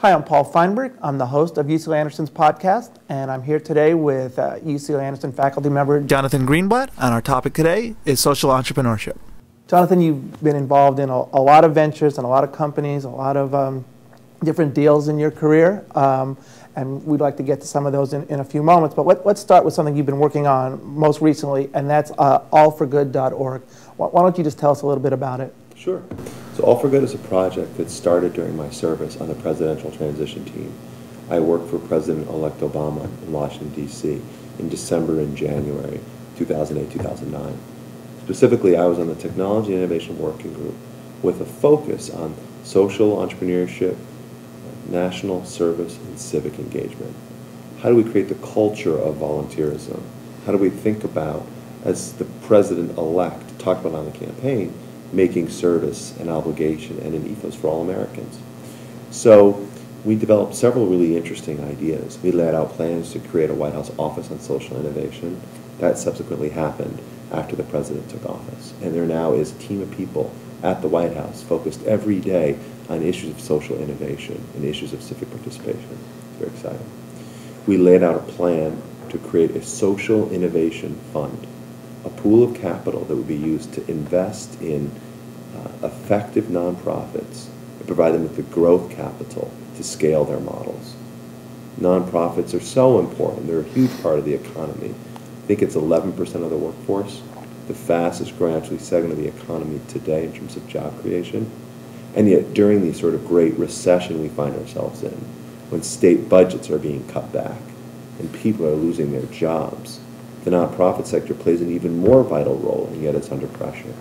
Hi, I'm Paul Feinberg. I'm the host of UCLA Anderson's podcast, and I'm here today with UCLA Anderson faculty member Jonathan Greenblatt, and our topic today is social entrepreneurship. Jonathan, you've been involved in a lot of ventures and a lot of companies, a lot of different deals in your career, and we'd like to get to some of those in a few moments, but let's start with something you've been working on most recently, and that's allforgood.org. Why don't you just tell us a little bit about it? Sure. So All for Good is a project that started during my service on the presidential transition team. I worked for President-elect Obama in Washington, D.C. in December and January 2008-2009. Specifically, I was on the Technology Innovation Working Group with a focus on social entrepreneurship, national service, and civic engagement. How do we create the culture of volunteerism? How do we think about, as the president-elect talked about on the campaign, making service an obligation and an ethos for all Americans? So we developed several really interesting ideas. We laid out plans to create a White House Office on Social Innovation. That subsequently happened after the president took office. And there now is a team of people at the White House focused every day on issues of social innovation and issues of civic participation. It's very exciting. We laid out a plan to create a social innovation fund, a pool of capital that would be used to invest in effective nonprofits and provide them with the growth capital to scale their models. Nonprofits are so important. They're a huge part of the economy. I think it's 11% of the workforce, the fastest growing actually segment of the economy today in terms of job creation. And yet during the sort of great recession we find ourselves in, when state budgets are being cut back and people are losing their jobs, the nonprofit sector plays an even more vital role, and yet it's under pressure.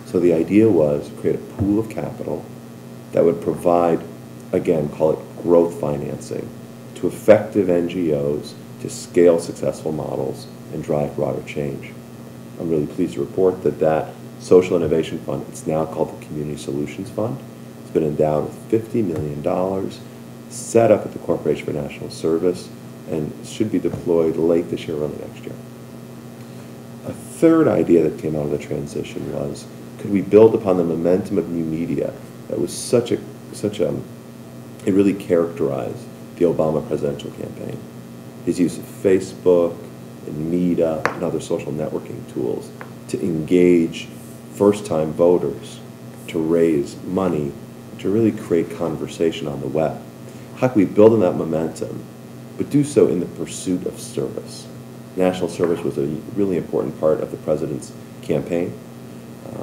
So the idea was to create a pool of capital that would provide, again, call it growth financing, to effective NGOs to scale successful models and drive broader change. I'm really pleased to report that that Social Innovation Fund, it's now called the Community Solutions Fund. It's been endowed with $50 million, set up at the Corporation for National Service, and should be deployed late this year or early next year. A third idea that came out of the transition was, could we build upon the momentum of new media that was it really characterized the Obama presidential campaign. His use of Facebook and Meetup and other social networking tools to engage first-time voters, to raise money, to really create conversation on the web. How can we build on that momentum, but do so in the pursuit of service? National service was a really important part of the president's campaign.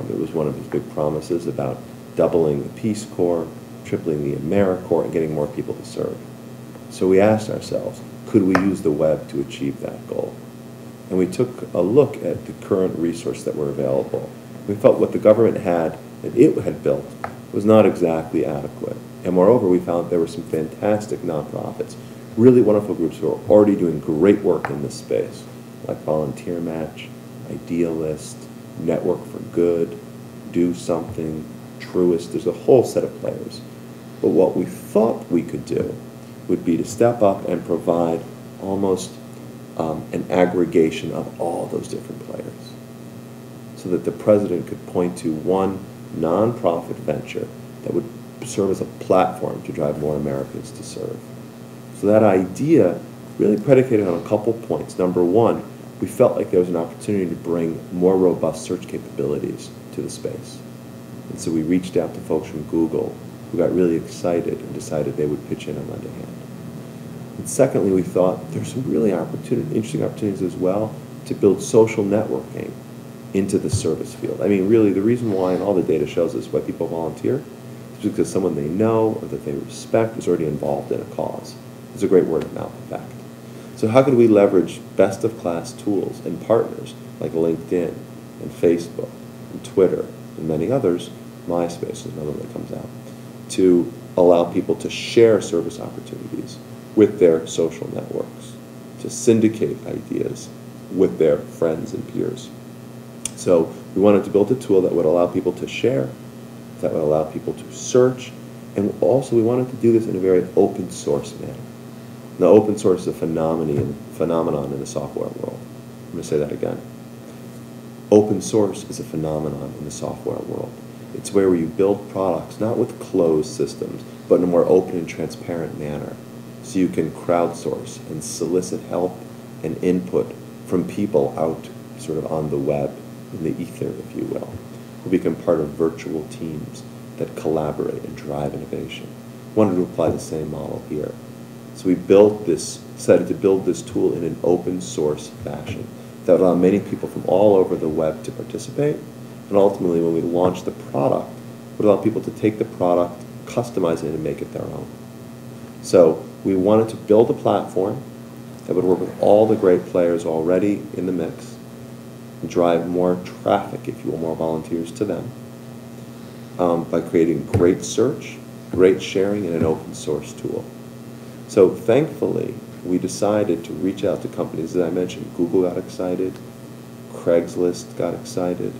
It was one of his big promises about doubling the Peace Corps, tripling the AmeriCorps, and getting more people to serve. So we asked ourselves, could we use the web to achieve that goal? And we took a look at the current resources that were available. We felt what the government had, that it had built, was not exactly adequate. And moreover, we found there were some fantastic nonprofits, really wonderful groups who are already doing great work in this space, like Volunteer Match, Idealist, Network for Good, Do Something, Truist. There's a whole set of players. But what we thought we could do would be to step up and provide almost an aggregation of all those different players, so that the president could point to one nonprofit venture that would serve as a platform to drive more Americans to serve. So that idea really predicated on a couple points. Number one, we felt like there was an opportunity to bring more robust search capabilities to the space. And so we reached out to folks from Google who got really excited and decided they would pitch in and lend a hand. And secondly, we thought there's some really interesting opportunities as well to build social networking into the service field. I mean, really, the reason why, and all the data shows us why people volunteer, is because someone they know or that they respect is already involved in a cause. It's a great word of mouth effect. So how could we leverage best-of-class tools and partners like LinkedIn and Facebook and Twitter and many others, MySpace is another one that comes out, to allow people to share service opportunities with their social networks, to syndicate ideas with their friends and peers. So we wanted to build a tool that would allow people to share, that would allow people to search, and also we wanted to do this in a very open source manner. Now, open source is a phenomenon in the software world. I'm going to say that again. Open source is a phenomenon in the software world. It's where you build products not with closed systems, but in a more open and transparent manner. So you can crowdsource and solicit help and input from people out sort of on the web, in the ether, if you will, who become part of virtual teams that collaborate and drive innovation. Wanted to apply the same model here. So we decided to build this tool in an open source fashion that would allow many people from all over the web to participate, and ultimately when we launched the product, would allow people to take the product, customize it, and make it their own. So we wanted to build a platform that would work with all the great players already in the mix, and drive more traffic, if you will, more volunteers to them, by creating great search, great sharing, and an open source tool. So thankfully, we decided to reach out to companies. As I mentioned, Google got excited, Craigslist got excited,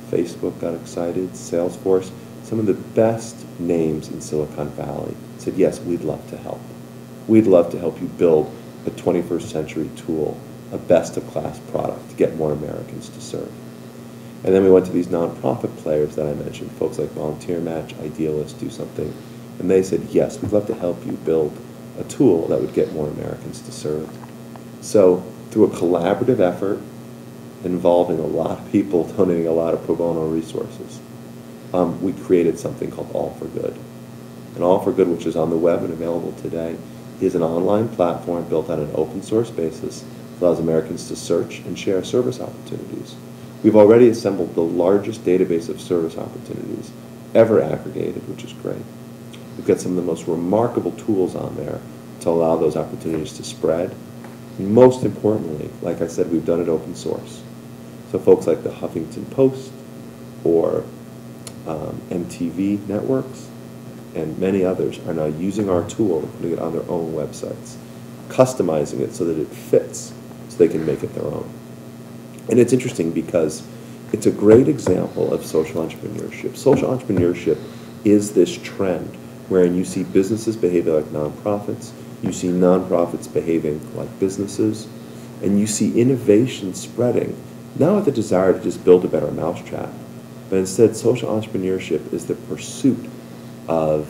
Facebook got excited, Salesforce. Some of the best names in Silicon Valley said, yes, we'd love to help. We'd love to help you build a 21st century tool, a best-of-class product to get more Americans to serve. And then we went to these nonprofit players that I mentioned, folks like Volunteer Match, Idealist, Do Something, and they said, yes, we'd love to help you build a tool that would get more Americans to serve. So through a collaborative effort involving a lot of people donating a lot of pro bono resources, we created something called All for Good. And All for Good, which is on the web and available today, is an online platform built on an open source basis that allows Americans to search and share service opportunities. We've already assembled the largest database of service opportunities ever aggregated, which is great. We've got some of the most remarkable tools on there to allow those opportunities to spread. And most importantly, like I said, we've done it open source. So folks like the Huffington Post or MTV networks and many others are now using our tool and putting it on their own websites, customizing it so that it fits so they can make it their own. And it's interesting because it's a great example of social entrepreneurship. Social entrepreneurship is this trend wherein you see businesses behaving like nonprofits, you see nonprofits behaving like businesses, and you see innovation spreading, not with the desire to just build a better mousetrap, but instead social entrepreneurship is the pursuit of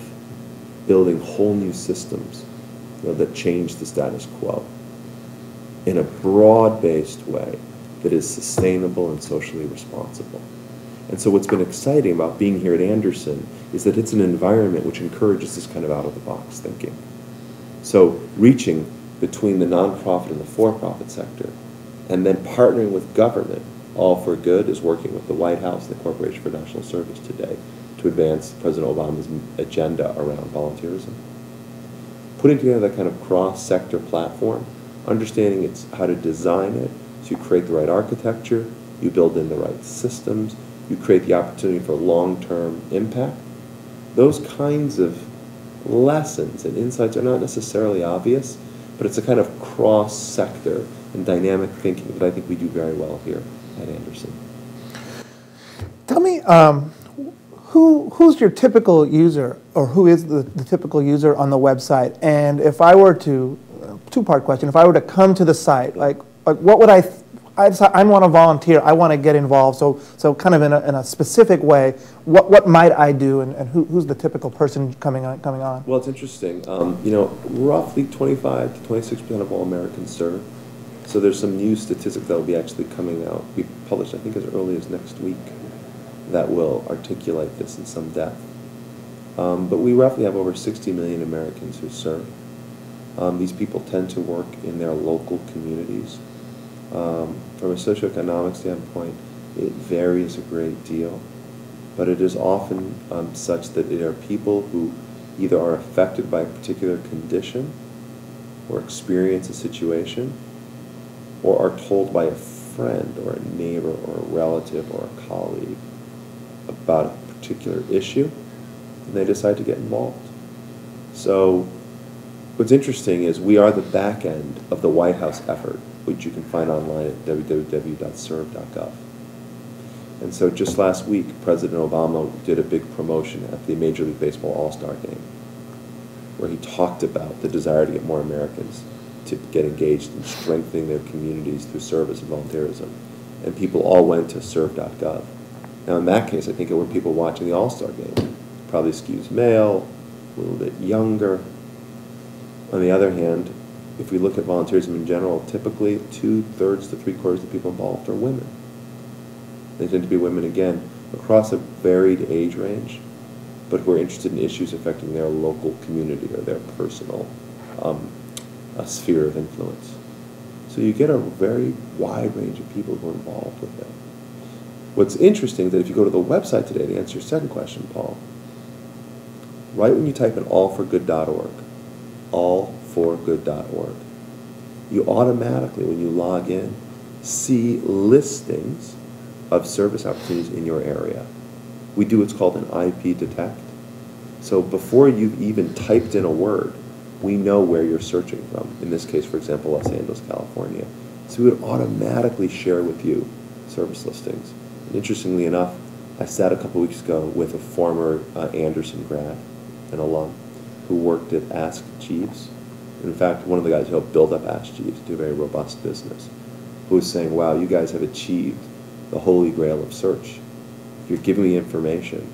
building whole new systems, that change the status quo in a broad-based way that is sustainable and socially responsible. And so what's been exciting about being here at Anderson is that it's an environment which encourages this kind of out-of-the-box thinking. So reaching between the nonprofit and the for-profit sector, and then partnering with government. All for Good is working with the White House and the Corporation for National Service today to advance President Obama's agenda around volunteerism. Putting together that kind of cross-sector platform, understanding how to design it, so you create the right architecture, you build in the right systems, you create the opportunity for long-term impact. Those kinds of lessons and insights are not necessarily obvious, but it's a kind of cross-sector and dynamic thinking that I think we do very well here at Anderson. Tell me, who's your typical user, or who is the typical user on the website? And if I were to, two-part question, if I were to come to the site, like what would I want to volunteer, I want to get involved, so kind of in a specific way, what might I do, and who's the typical person coming on? Well, it's interesting. Roughly 25 to 26% of all Americans serve. So there's some new statistics that will be actually coming out, be published I think as early as next week, that will articulate this in some depth. But we roughly have over 60 million Americans who serve. These people tend to work in their local communities. From a socioeconomic standpoint, it varies a great deal, but it is often such that it are people who either are affected by a particular condition or experience a situation, or are told by a friend or a neighbor or a relative or a colleague about a particular issue, and they decide to get involved. So what's interesting is we are the back end of the White House effort, which you can find online at www.serve.gov. And so just last week, President Obama did a big promotion at the Major League Baseball All-Star Game, where he talked about the desire to get more Americans to get engaged in strengthening their communities through service and volunteerism. And people all went to serve.gov. Now in that case, I think it were people watching the All-Star Game. Probably skews male, a little bit younger. On the other hand, if we look at volunteerism in general, typically 2/3 to 3/4 of the people involved are women. They tend to be women, again, across a varied age range, but who are interested in issues affecting their local community or their personal sphere of influence. So you get a very wide range of people who are involved with it. What's interesting is that if you go to the website today to answer your second question, Paul, right when you type in allforgood.org, allforgood.org, you automatically, when you log in, see listings of service opportunities in your area. We do what's called an IP detect. So before you've even typed in a word, we know where you're searching from. In this case, for example, Los Angeles, California. So we would automatically share with you service listings. And interestingly enough, I sat a couple weeks ago with a former Anderson grad, an alum, who worked at Ask Jeeves. In fact, one of the guys who helped build up Ask Jeeves to a very robust business, who was saying, wow, you guys have achieved the holy grail of search. You're giving me information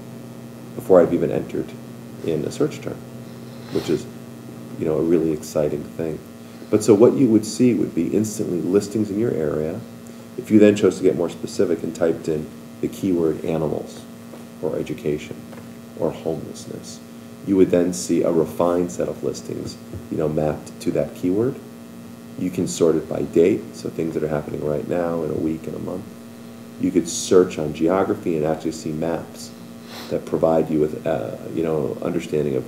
before I've even entered in a search term, which is, you know, a really exciting thing. But so what you would see would be instantly listings in your area. If you then chose to get more specific and typed in the keyword animals or education or homelessness, you would then see a refined set of listings, you know, mapped to that keyword. You can sort it by date, so things that are happening right now, in a week, in a month. You could search on geography and actually see maps that provide you with, you know, understanding of,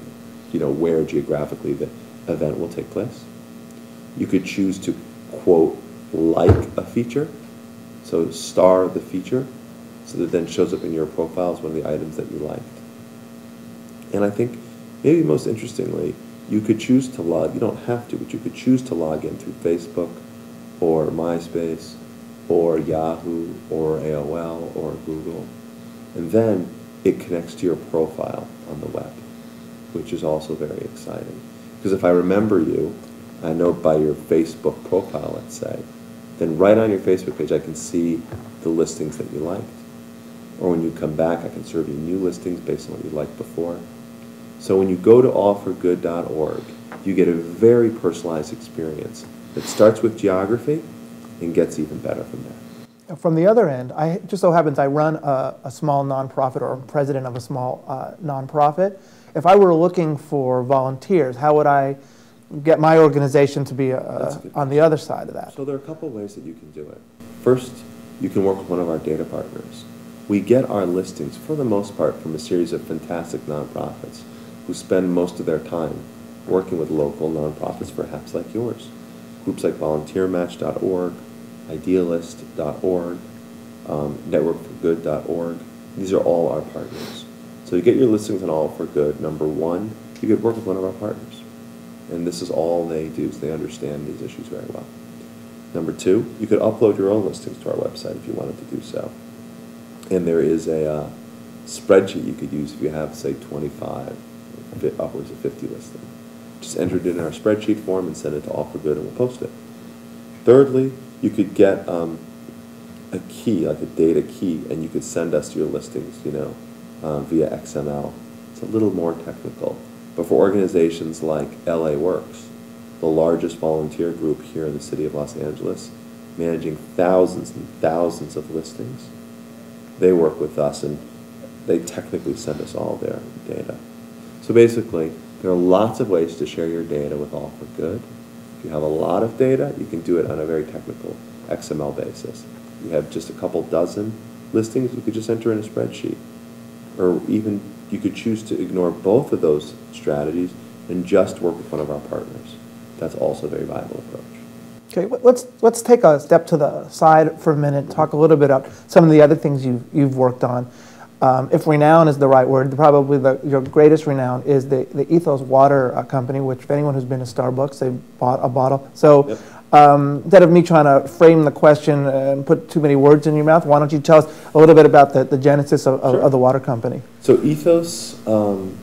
you know, where geographically the event will take place. You could choose to, quote, like a feature, so star the feature, so that it then shows up in your profile as one of the items that you liked. And I think maybe most interestingly, you could choose to log, you don't have to, but you could choose to log in through Facebook or MySpace or Yahoo or AOL or Google. And then it connects to your profile on the web, which is also very exciting. Because if I remember you, I know by your Facebook profile, let's say, then right on your Facebook page I can see the listings that you liked. Or when you come back, I can serve you new listings based on what you liked before. So when you go to allforgood.org, you get a very personalized experience that starts with geography and gets even better from there. From the other end, I just so happens I run a small nonprofit, or I'm president of a small nonprofit. If I were looking for volunteers, how would I get my organization to be on the other side of that? So there are a couple of ways that you can do it. First, you can work with one of our data partners. We get our listings, for the most part, from a series of fantastic nonprofits who spend most of their time working with local nonprofits, perhaps like yours. Groups like volunteermatch.org, idealist.org, networkforgood.org. These are all our partners. So you get your listings on All for Good. Number one, you could work with one of our partners. And this is all they do, is they understand these issues very well. Number two, you could upload your own listings to our website if you wanted to do so. And there is a spreadsheet you could use if you have, say, 25, upwards of 50 listings. Just enter it in our spreadsheet form and send it to All for Good, and we'll post it. Thirdly, you could get a key, like a data key, and you could send us your listings, you know, via XML. It's a little more technical. But for organizations like LA Works, the largest volunteer group here in the city of Los Angeles, managing thousands and thousands of listings, they work with us and they technically send us all their data. So basically, there are lots of ways to share your data with All for Good. If you have a lot of data, you can do it on a very technical XML basis. If you have just a couple dozen listings, you could just enter in a spreadsheet. Or even you could choose to ignore both of those strategies and just work with one of our partners. That's also a very viable approach. Okay, let's take a step to the side for a minute, talk a little bit about some of the other things you've worked on. If renown is the right word, probably your greatest renown is the Ethos Water Company, which if anyone who's been to Starbucks, they've bought a bottle. So yep. Instead of me trying to frame the question and put too many words in your mouth, why don't you tell us a little bit about the genesis of the water company? So Ethos, I'm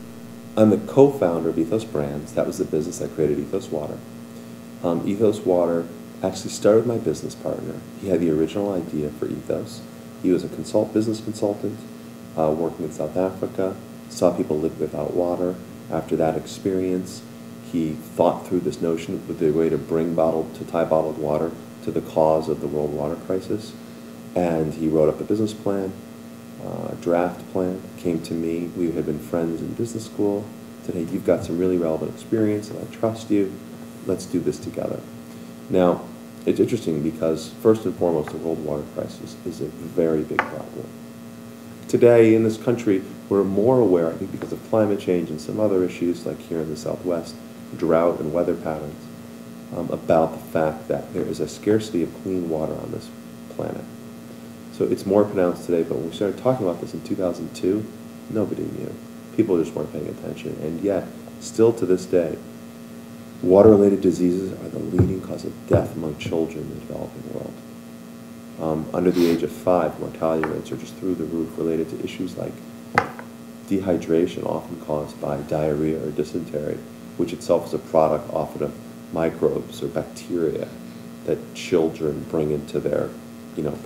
the co-founder of Ethos Brands. That was the business that created Ethos Water. Ethos Water actually started with my business partner. He had the original idea for Ethos. He was a business consultant working in South Africa, saw people live without water, After that experience, he thought through this notion of the way to tie bottled water to the cause of the world water crisis. And he wrote up a business plan, a draft plan, came to me. We had been friends in business school. Said, hey, you've got some really relevant experience and I trust you. Let's do this together. Now, it's interesting because first and foremost, the world water crisis is a very big problem. Today in this country, we're more aware, I think because of climate change and some other issues like here in the Southwest, drought and weather patterns, about the fact that there is a scarcity of clean water on this planet. So it's more pronounced today, but when we started talking about this in 2002, nobody knew. People just weren't paying attention. And yet, still to this day, water-related diseases are the leading cause of death among children in the developing world. Under the age of 5, mortality rates are just through the roof related to issues like dehydration, often caused by diarrhea or dysentery, which itself is a product often of microbes or bacteria that children bring into their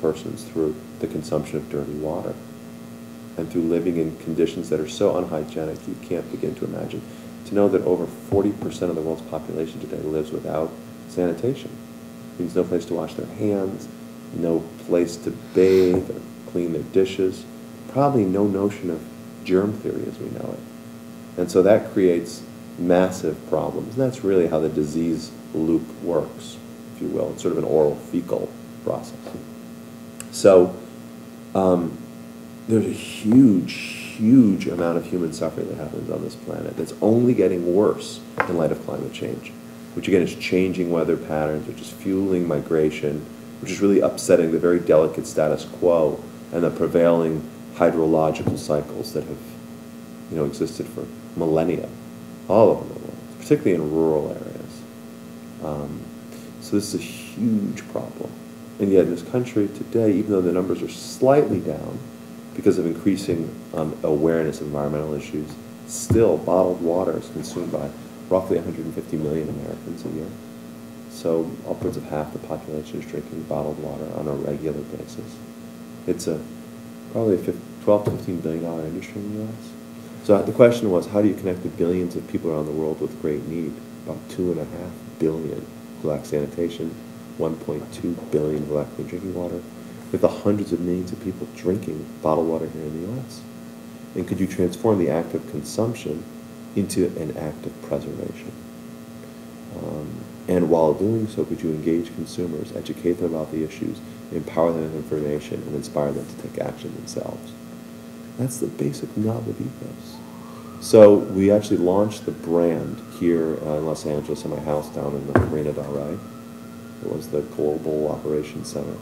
persons through the consumption of dirty water and through living in conditions that are so unhygienic you can't begin to imagine. To know that over 40% of the world's population today lives without sanitation. It means no place to wash their hands, no place to bathe or clean their dishes, probably no notion of germ theory as we know it. And so that creates massive problems. And that's really how the disease loop works, if you will. It's sort of an oral fecal process. So there's a huge amount of human suffering that happens on this planet that's only getting worse in light of climate change, which again is changing weather patterns, which is fueling migration, which is really upsetting the very delicate status quo and the prevailing hydrological cycles that have existed for millennia all over the world, particularly in rural areas. So this is a huge problem. And yet in this country today, even though the numbers are slightly down because of increasing awareness of environmental issues, still bottled water is consumed by roughly 150 million Americans a year. So upwards of half the population is drinking bottled water on a regular basis. It's probably a $12 to $15 billion industry in the U.S. So the question was, how do you connect the billions of people around the world with great need? About 2.5 billion who lack sanitation, 1.2 billion who lack clean drinking water, with the hundreds of millions of people drinking bottled water here in the U.S. And could you transform the act of consumption into an act of preservation? And while doing so, could you engage consumers, educate them about the issues, empower them with information, and inspire them to take action themselves? That's the basic nub of ethos. So we actually launched the brand here in Los Angeles, in my house down in the Marina del Rey. It was the Global Operations Center,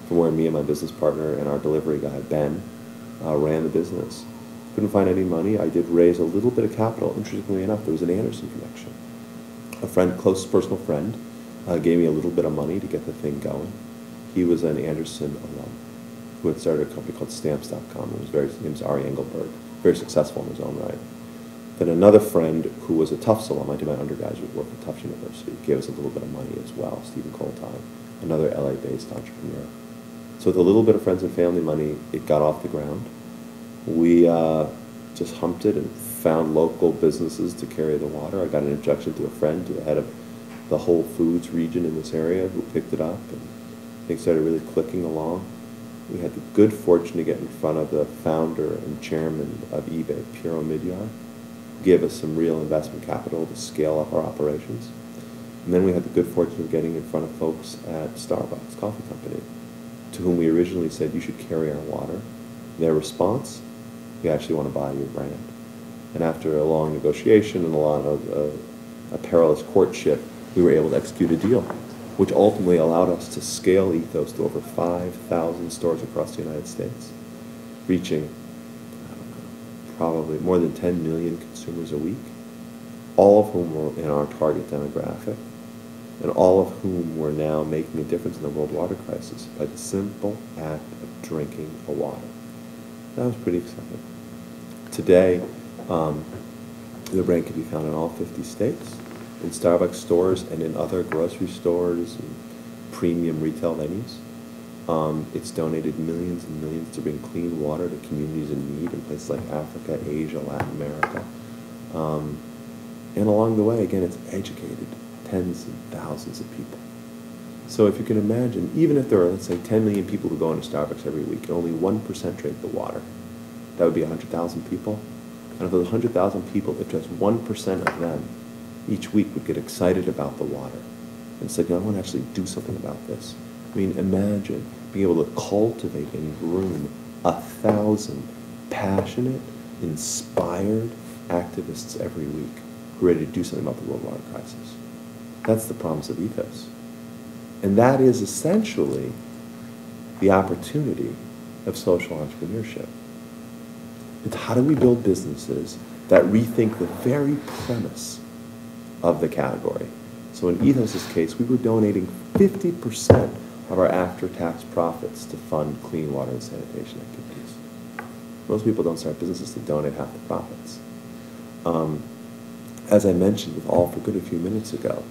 from where me and my business partner and our delivery guy, Ben, ran the business. Couldn't find any money. I did raise a little bit of capital. Interestingly enough, there was an Anderson connection. A friend, close personal friend, gave me a little bit of money to get the thing going. He was an Anderson alum who had started a company called Stamps.com. His name was Ari Engelberg, very successful in his own right. Then another friend who was a Tufts alum, I did my undergraduate work at Tufts University, gave us a little bit of money as well, Stephen Coltine, another LA-based entrepreneur. So with a little bit of friends and family money, it got off the ground. We just humped it and found local businesses to carry the water. I got an introduction to a friend, to the head of the Whole Foods region in this area, who picked it up, and things started really clicking along. We had the good fortune to get in front of the founder and chairman of eBay, Piero Midyar, who gave us some real investment capital to scale up our operations. And then we had the good fortune of getting in front of folks at Starbucks Coffee Company, to whom we originally said, you should carry our water. Their response, we actually want to buy your brand. And after a long negotiation and a lot of a perilous courtship, we were able to execute a deal, which ultimately allowed us to scale Ethos to over 5,000 stores across the United States, reaching probably more than 10 million consumers a week, all of whom were in our target demographic, and all of whom were now making a difference in the world water crisis by the simple act of drinking the water. That was pretty exciting. Today, the brand can be found in all 50 states, in Starbucks stores and in other grocery stores and premium retail venues. It's donated millions and millions to bring clean water to communities in need in places like Africa, Asia, Latin America. And along the way, again, it's educated tens and thousands of people. So if you can imagine, even if there are, let's say, 10 million people who go into Starbucks every week and only 1% drink the water, that would be 100,000 people. And of those 100,000 people, if just 1% of them each week would get excited about the water and say, I want to actually do something about this. I mean, imagine being able to cultivate and groom 1,000 passionate, inspired activists every week who are ready to do something about the world water crisis. That's the promise of ethos. And that is essentially the opportunity of social entrepreneurship. It's how do we build businesses that rethink the very premise of the category. So in Ethos's case, we were donating 50% of our after-tax profits to fund clean water and sanitation activities. Most people don't start businesses to donate half the profits. As I mentioned with All for Good a few minutes ago,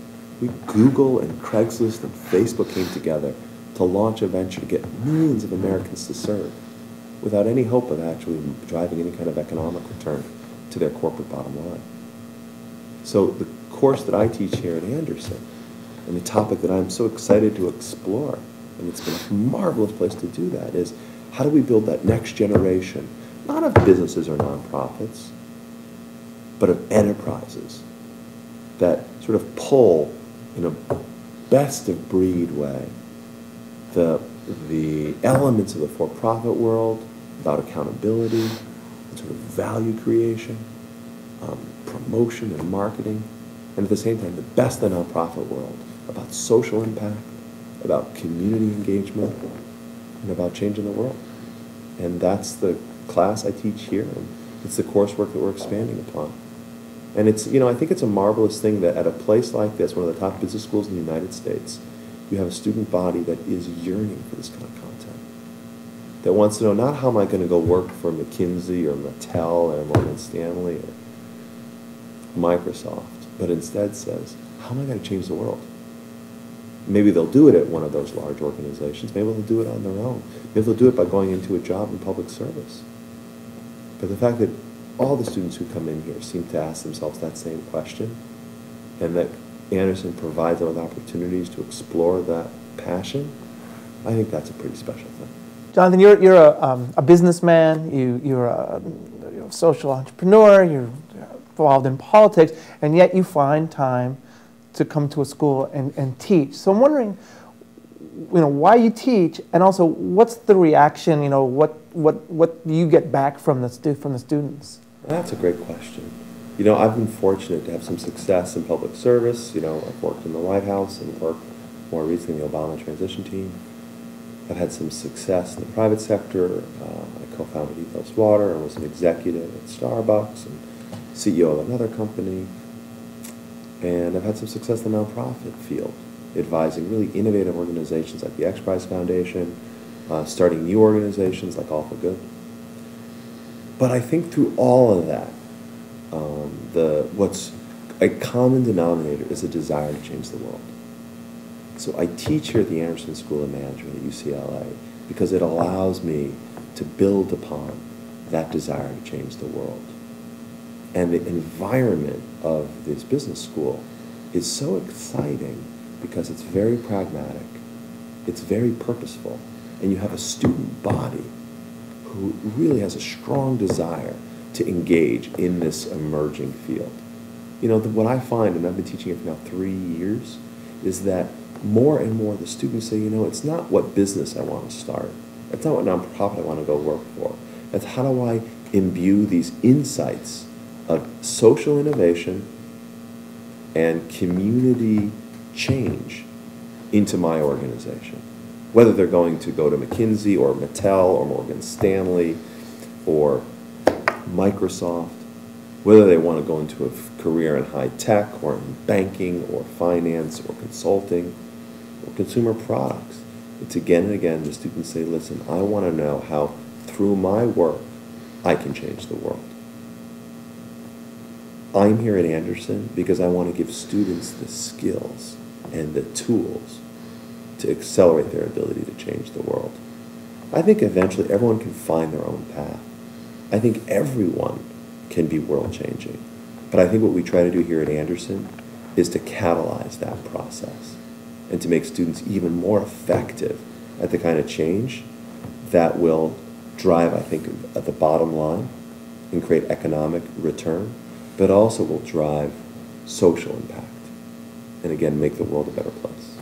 Google and Craigslist and Facebook came together to launch a venture to get millions of Americans to serve without any hope of actually driving any kind of economic return to their corporate bottom line. So the course that I teach here at Anderson, and the topic that I'm so excited to explore, and it's been a marvelous place to do that, is how do we build that next generation, not of businesses or nonprofits, but of enterprises that sort of pull in a best-of-breed way the elements of the for-profit world about accountability, and sort of value creation, promotion and marketing, and at the same time the best of the nonprofit world about social impact, about community engagement, and about changing the world. And that's the class I teach here, and it's the coursework that we're expanding upon. And it's, I think it's a marvelous thing that at a place like this, one of the top business schools in the United States, you have a student body that is yearning for this kind of content, that wants to know not how am I going to go work for McKinsey or Mattel or Morgan Stanley or Microsoft, but instead says, how am I going to change the world? Maybe they'll do it at one of those large organizations. Maybe they'll do it on their own. Maybe they'll do it by going into a job in public service. But the fact that all the students who come in here seem to ask themselves that same question, and that Anderson provides them with opportunities to explore that passion, I think that's a pretty special thing. Jonathan, you're a businessman, you're a social entrepreneur, you're involved in politics, and yet you find time to come to a school and teach. So I'm wondering, why you teach, and also what's the reaction? What do you get back from the students? That's a great question. I've been fortunate to have some success in public service. I've worked in the White House and worked more recently in the Obama transition team. I've had some success in the private sector. I co-founded Ethos Water and was an executive at Starbucks and CEO of another company. And I've had some success in the nonprofit field, advising really innovative organizations like the X Prize Foundation, starting new organizations like All for Good. But I think through all of that, what's a common denominator is a desire to change the world. So I teach here at the Anderson School of Management at UCLA because it allows me to build upon that desire to change the world. And the environment of this business school is so exciting because it's very pragmatic, it's very purposeful, and you have a student body who really has a strong desire to engage in this emerging field. What I find, and I've been teaching it for now 3 years, is that more and more the students say, it's not what business I want to start. It's not what nonprofit I want to go work for. It's how do I imbue these insights of social innovation and community change into my organization. Whether they're going to go to McKinsey or Mattel or Morgan Stanley or Microsoft, whether they want to go into a career in high tech or in banking or finance or consulting or consumer products. It's again and again the students say, listen, I want to know how through my work I can change the world. I'm here at Anderson because I want to give students the skills and the tools to accelerate their ability to change the world. I think eventually everyone can find their own path. I think everyone can be world-changing. But I think what we try to do here at Anderson is to catalyze that process and to make students even more effective at the kind of change that will drive, I think, at the bottom line and create economic return, but also will drive social impact and, again, make the world a better place.